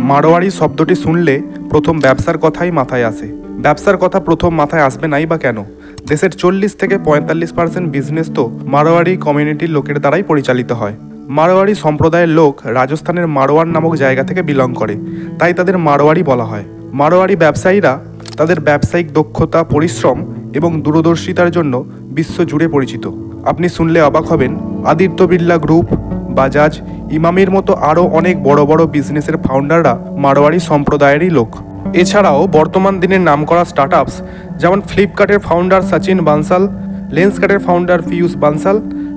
মারোয়ারি শব্দটি শুনলে প্রথম ব্যবসার কথাই মাথায় আসে। ব্যবসার কথা প্রথম মাথায় আসবে নাই বা কেন? দেশের 40 থেকে 45% বিজনেস তো মারোয়ারি কমিউনিটির লোকের দ্বারাই পরিচালিত হয়। মারোয়ারি সম্প্রদায়ের লোক রাজস্থানের মারোয়ার নামক জায়গা থেকে বিলং করে, তাই তাদের মারোয়ারি বলা হয়। মারোয়ারি ব্যবসায়ীরা তাদের ব্যবসায়িক দক্ষতা, পরিশ্রম এবং দূরদর্শিতার জন্য বিশ্বজুড়ে পরিচিত। আপনি শুনলে অবাক হবেন, আদিত্য বিড়লা গ্রুপ, বাজাজ, ইমামির মতো আরও অনেক বড় বড় বিজনেসের ফাউন্ডাররা মারোয়ারি সম্প্রদায়েরই লোক। এছাড়াও বর্তমান দিনের নামকরা স্টার্টআপস যেমন ফ্লিপকার্টের ফাউন্ডার সচিন বানসাল, লেন্সকার্টের ফাউন্ডার পীয়ূষ বানসাল,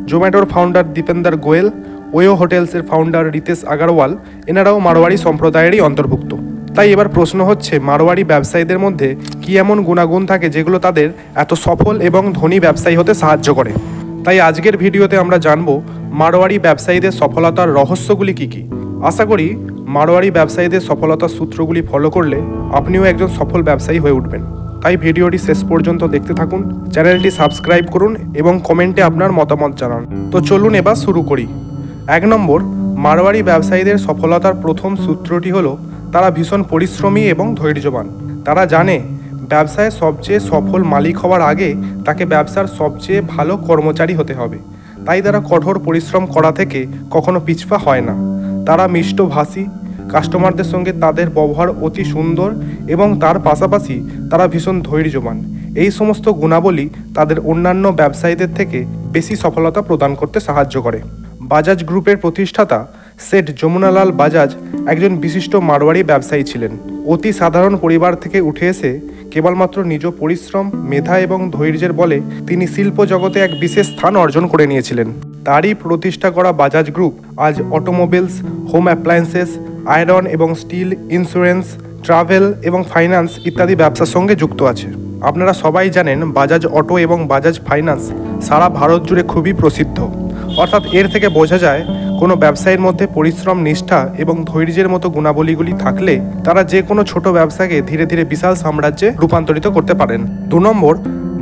জোম্যাটোর ফাউন্ডার দীপেন্দর গোয়েল, ওয়ো হোটেলসের ফাউন্ডার রিতেশ আগারওয়াল, এনারাও মারোয়ারি সম্প্রদায়েরই অন্তর্ভুক্ত। তাই এবার প্রশ্ন হচ্ছে, মারোয়ারি ব্যবসায়ীদের মধ্যে কী এমন গুণাগুণ থাকে যেগুলো তাদের এত সফল এবং ধনী ব্যবসায়ী হতে সাহায্য করে? তাই আজকের ভিডিওতে আমরা জানব মারোয়ারি ব্যবসায়ীদের সফলতার রহস্যগুলি কী কী। আশা করি মারোয়ারি ব্যবসায়ীদের সফলতার সূত্রগুলি ফলো করলে আপনিও একজন সফল ব্যবসায়ী হয়ে উঠবেন। তাই ভিডিওটি শেষ পর্যন্ত দেখতে থাকুন, চ্যানেলটি সাবস্ক্রাইব করুন এবং কমেন্টে আপনার মতামত জানান। তো চলুন এবার শুরু করি। 1 নম্বর, মারোয়ারি ব্যবসায়ীদের সফলতার প্রথম সূত্রটি হলো তারা ভীষণ পরিশ্রমী এবং ধৈর্যবান। তারা জানে ব্যবসায় সবচেয়ে সফল মালিক হওয়ার আগে তাকে ব্যবসার সবচেয়ে ভালো কর্মচারী হতে হবে। তাই তারা কঠোর পরিশ্রম করা থেকে কখনো পিছপা হয় না। তারা মিষ্টভাষী, কাস্টমারদের সঙ্গে তাদের ব্যবহার অতি সুন্দর এবং তার পাশাপাশি তারা ভীষণ ধৈর্যবান। এই সমস্ত গুণাবলী তাদের অন্যান্য ব্যবসায়ীদের থেকে বেশি সফলতা প্রদান করতে সাহায্য করে। বাজাজ গ্রুপের প্রতিষ্ঠাতা শেঠ যমুনালাল বাজাজ একজন বিশিষ্ট মারোয়ারি ব্যবসায়ী ছিলেন। অতি সাধারণ পরিবার থেকে উঠে এসে কেবলমাত্র নিজ পরিশ্রম, মেধা এবং ধৈর্যের বলে তিনি শিল্প জগতে এক বিশেষ স্থান অর্জন করে নিয়েছিলেন। তারই প্রতিষ্ঠা করা বাজাজ গ্রুপ আজ অটোমোবাইলস, হোম অ্যাপ্লায়েন্সেস, আয়রন এবং স্টিল, ইন্স্যুরেন্স, ট্রাভেল এবং ফাইন্যান্স ইত্যাদি ব্যবসার সঙ্গে যুক্ত আছে। আপনারা সবাই জানেন বাজাজ অটো এবং বাজাজ ফাইন্যান্স সারা ভারত জুড়ে খুবই প্রসিদ্ধ। অর্থাৎ এর থেকে বোঝা যায় কোনো ব্যবসায়ীর মধ্যে পরিশ্রম, নিষ্ঠা এবং ধৈর্যের মতো গুণাবলীগুলি থাকলে তারা যে কোনো ছোট ব্যবসাকে ধীরে ধীরে বিশাল সাম্রাজ্যে রূপান্তরিত করতে পারেন। 2 নম্বর,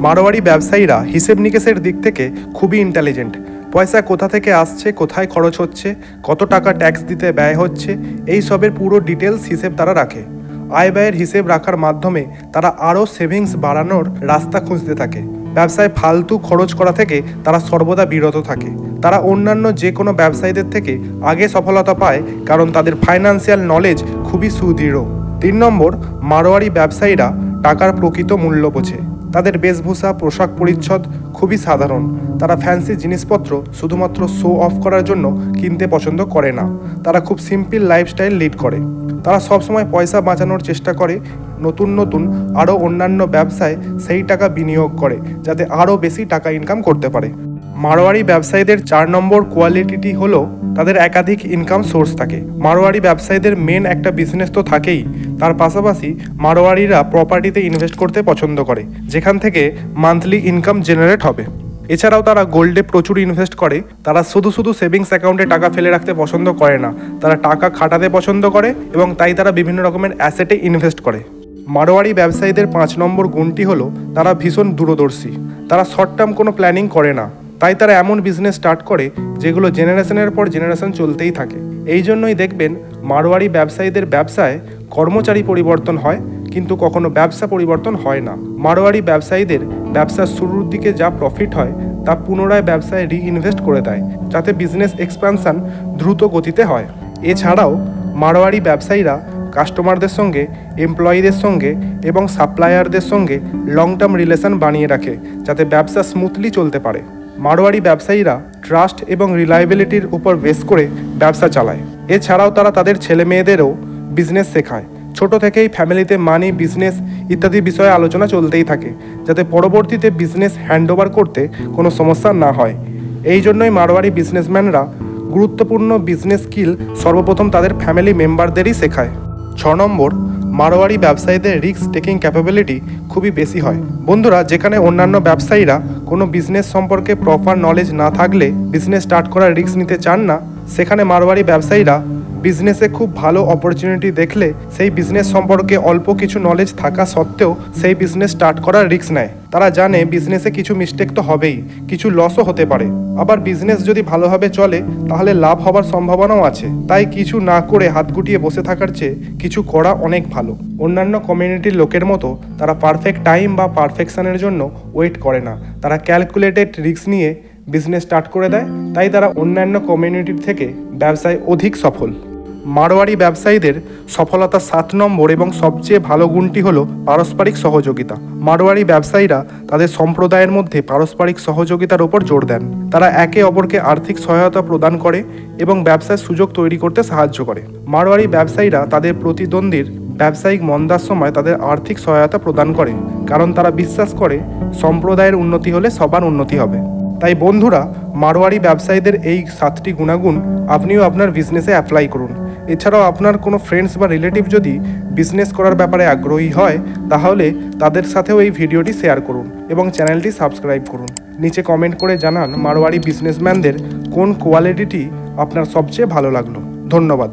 মারোয়ারি ব্যবসায়ীরা হিসেব নিকেশের দিক থেকে খুবই ইন্টেলিজেন্ট। পয়সা কোথা থেকে আসছে, কোথায় খরচ হচ্ছে, কত টাকা ট্যাক্স দিতে ব্যয় হচ্ছে, এই সবের পুরো ডিটেলস হিসেব তারা রাখে। আয় ব্যয়ের হিসেব রাখার মাধ্যমে তারা আরও সেভিংস বাড়ানোর রাস্তা খুঁজতে থাকে। ব্যবসায় ফালতু খরচ করা থেকে তারা সর্বদা বিরত থাকে। তারা অন্যান্য যে কোনো ব্যবসায়ীদের থেকে আগে সফলতা পায় কারণ তাদের ফাইন্যান্সিয়াল নলেজ খুবই সুদৃঢ়। 3 নম্বর, মারোয়ারি ব্যবসায়ীরা টাকার প্রকৃত মূল্য বোঝে। তাদের বেশভূষা, পোশাক পরিচ্ছদ খুবই সাধারণ। তারা ফ্যান্সি জিনিসপত্র শুধুমাত্র শো অফ করার জন্য কিনতে পছন্দ করে না। তারা খুব সিম্পল লাইফস্টাইল লিড করে। তারা সবসময় পয়সা বাঁচানোর চেষ্টা করে, নতুন আরও অন্যান্য ব্যবসায় সেই টাকা বিনিয়োগ করে যাতে আরও বেশি টাকা ইনকাম করতে পারে। মারোয়ারি ব্যবসায়ীদের 4 নম্বর কোয়ালিটিটি হলো তাদের একাধিক ইনকাম সোর্স থাকে। মারোয়ারি ব্যবসায়ীদের মেন একটা বিজনেস তো থাকেই, তার পাশাপাশি মারোয়ারিরা প্রপার্টিতে ইনভেস্ট করতে পছন্দ করে যেখান থেকে মান্থলি ইনকাম জেনারেট হবে। এছাড়াও তারা গোল্ডে প্রচুর ইনভেস্ট করে। তারা শুধু সেভিংস অ্যাকাউন্টে টাকা ফেলে রাখতে পছন্দ করে না, তারা টাকা খাটাতে পছন্দ করে এবং তাই তারা বিভিন্ন রকমের অ্যাসেটে ইনভেস্ট করে। মারোয়ারি ব্যবসায়ীদের 5 নম্বর গুণটি হলো তারা ভীষণ দূরদর্শী। তারা শর্ট টার্ম কোনো প্ল্যানিং করে না, তাই তারা এমন বিজনেস স্টার্ট করে যেগুলো জেনারেশনের পর জেনারেশন চলতেই থাকে। এই জন্যই দেখবেন মারোয়ারি ব্যবসায়ীদের ব্যবসায় কর্মচারী পরিবর্তন হয় কিন্তু কখনো ব্যবসা পরিবর্তন হয় না। মারোয়ারি ব্যবসায়ীদের ব্যবসার শুরুর দিকে যা প্রফিট হয় তা পুনরায় ব্যবসায় রিইনভেস্ট করে দেয় যাতে বিজনেস এক্সপ্যানশন দ্রুত গতিতে হয়। এছাড়াও মারোয়ারি ব্যবসায়ীরা কাস্টমারদের সঙ্গে, এমপ্লয়িদের সঙ্গে এবং সাপ্লায়ারদের সঙ্গে লং টার্ম রিলেশন বানিয়ে রাখে যাতে ব্যবসা স্মুথলি চলতে পারে। মারোয়ারি ব্যবসায়ীরা ট্রাস্ট এবং রিলায়েবিলিটির উপর বেস করে ব্যবসা চালায়। এছাড়াও তারা তাদের ছেলে মেয়েদেরও বিজনেস শেখায়। ছোট থেকেই ফ্যামিলিতে মানি, বিজনেস ইত্যাদি বিষয়ে আলোচনা চলতেই থাকে যাতে পরবর্তীতে বিজনেস হ্যান্ডওভার করতে কোনো সমস্যা না হয়। এই জন্যই মারোয়ারি বিজনেসম্যানরা গুরুত্বপূর্ণ বিজনেস স্কিল সর্বপ্রথম তাদের ফ্যামিলি মেম্বারদেরই শেখায়। 6 নম্বর, মারোয়ারি ব্যবসায়ীদের রিস্ক টেকিং ক্যাপাবিলিটি খুবই বেশি হয়। বন্ধুরা, যেখানে অন্যান্য ব্যবসায়ীরা কোনো বিজনেস সম্পর্কে প্রপার নলেজ না থাকলে বিজনেস স্টার্ট করার রিস্ক নিতে চান না, সেখানে মারোয়ারি ব্যবসায়ীরা বিজনেসে খুব ভালো অপরচুনিটি দেখলে সেই বিজনেস সম্পর্কে অল্প কিছু নলেজ থাকা সত্ত্বেও সেই বিজনেস স্টার্ট করার রিস্ক নেয়। তারা জানে বিজনেসে কিছু মিস্টেক তো হবেই, কিছু লসও হতে পারে, আবার বিজনেস যদি ভালোভাবে চলে তাহলে লাভ হবার সম্ভাবনাও আছে। তাই কিছু না করে হাত গুটিয়ে বসে থাকার চেয়ে কিছু করা অনেক ভালো। অন্যান্য কমিউনিটির লোকের মতো তারা পারফেক্ট টাইম বা পারফেকশনের জন্য ওয়েট করে না, তারা ক্যালকুলেটেড রিস্ক নিয়ে বিজনেস স্টার্ট করে দেয়। তাই তারা অন্যান্য কমিউনিটির থেকে ব্যবসায় অধিক সফল। মারোয়ারি ব্যবসায়ীদের সফলতার 7 নম্বর এবং সবচেয়ে ভালো গুণটি হলো পারস্পরিক সহযোগিতা। মারোয়ারি ব্যবসায়ীরা তাদের সম্প্রদায়ের মধ্যে পারস্পরিক সহযোগিতার ওপর জোর দেন। তারা একে অপরকে আর্থিক সহায়তা প্রদান করে এবং ব্যবসার সুযোগ তৈরি করতে সাহায্য করে। মারোয়ারি ব্যবসায়ীরা তাদের প্রতিদ্বন্দ্বীর ব্যবসায়িক মন্দার সময় তাদের আর্থিক সহায়তা প্রদান করে, কারণ তারা বিশ্বাস করে সম্প্রদায়ের উন্নতি হলে সবার উন্নতি হবে। তাই বন্ধুরা, মারোয়ারি ব্যবসায়ীদের এই 7টি গুণাগুণ আপনিও আপনার বিজনেসে অ্যাপ্লাই করুন। এছাড়াও আপনার কোনো ফ্রেন্ডস বা রিলেটিভ যদি বিজনেস করার ব্যাপারে আগ্রহী হয় তাহলে তাদের সাথেও এই ভিডিওটি শেয়ার করুন এবং চ্যানেলটি সাবস্ক্রাইব করুন। নিচে কমেন্ট করে জানান মারোয়ারি বিজনেসম্যানদের কোন কোয়ালিটিটি আপনার সবচেয়ে ভালো লাগলো। ধন্যবাদ।